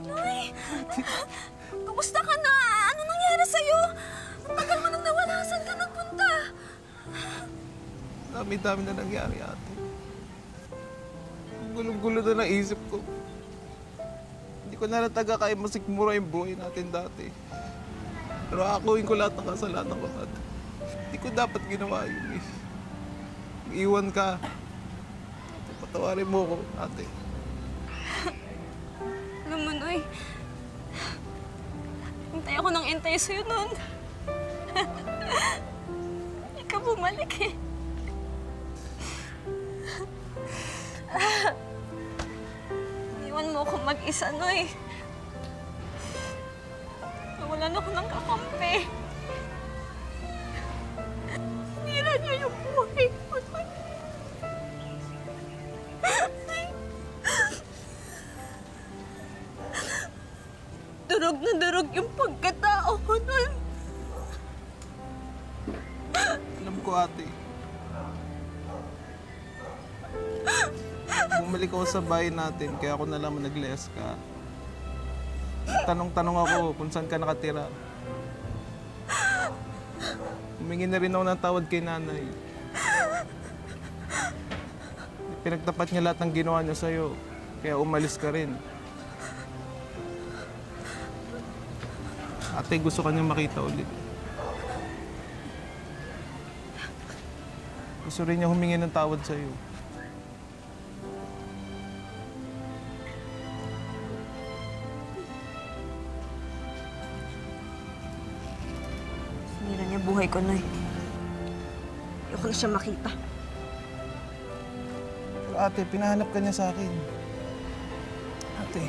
Noy! Kumusta ka na? Ano nangyari sa'yo? Ang tagal mo nang nawala. Saan ka nagpunta? Dami-dami na nangyari, ate. Gulong-gulo na ng isip ko. Hindi ko na nataga kaya masikmura yung buhay natin dati. Pero akuin ko lahat ng kasalanan ko, ate. Hindi ko dapat ginawa yun, eh. Iwan ka. Patawarin mo ko, ate. Alam mo, Noy, hintay ako nang hintay sa'yo noon. Hindi ka bumalik eh. Iwan mo ako mag-isa, Noy. Nawalan ako ng kakampi. Sinira niyo yung buhay ko, Noy. Durog na durog yung pagkatao ko nun. Alam ko, ate. Bumalik ako sa bahay natin, kaya ako nalaman nag-less ka. Tanong-tanong ako kung saan ka nakatira. Humingi na rin ako ng tawad kay nanay. Pinagtapat niya lahat ng ginawa niya sa'yo, kaya umalis ka rin. Ate, gusto ka niyang makita ulit. Gusto rin niya humingi ng tawad sa'yo. Sinira niya buhay ko, Noy. Ayoko na siya makita. Pero ate, pinahanap ka niya sa akin. Ate,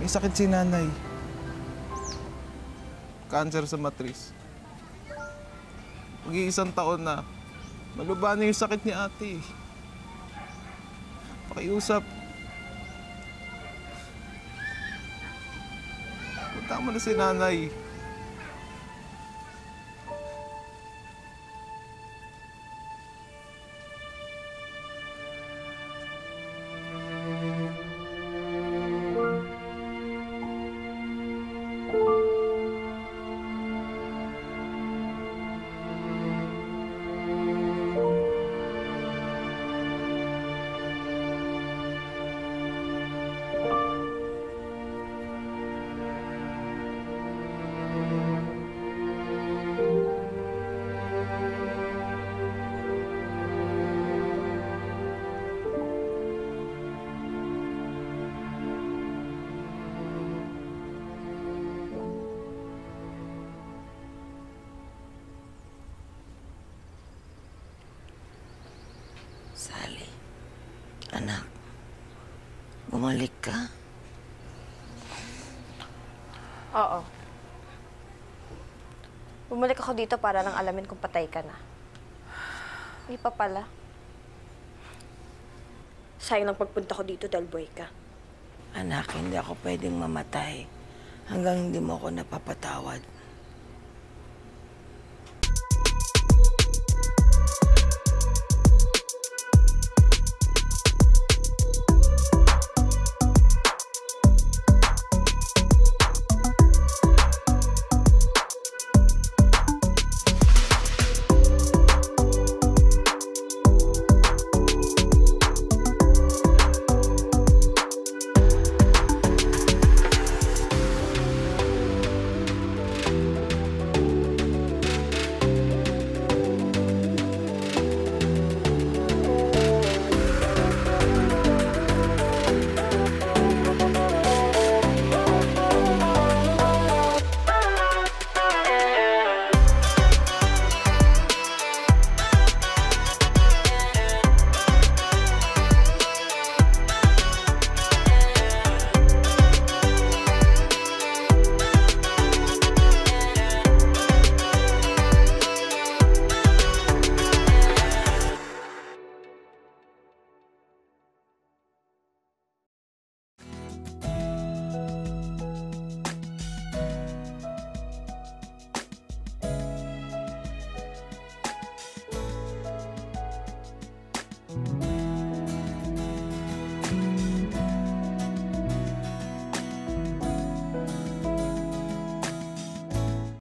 may sakit si nanay. Cancer sa matris. Mag-iisang taon na. Malubha na yung sakit ni ate. Pakiusap. Punta mo na si nanay. Sally, anak, bumalik ka? Oo. Bumalik ako dito para lang alamin kung patay ka na. Hindi pa pala. Sayang lang pagpunta ko dito dahil buhay ka. Anak, hindi ako pwedeng mamatay hanggang hindi mo ako napapatawad.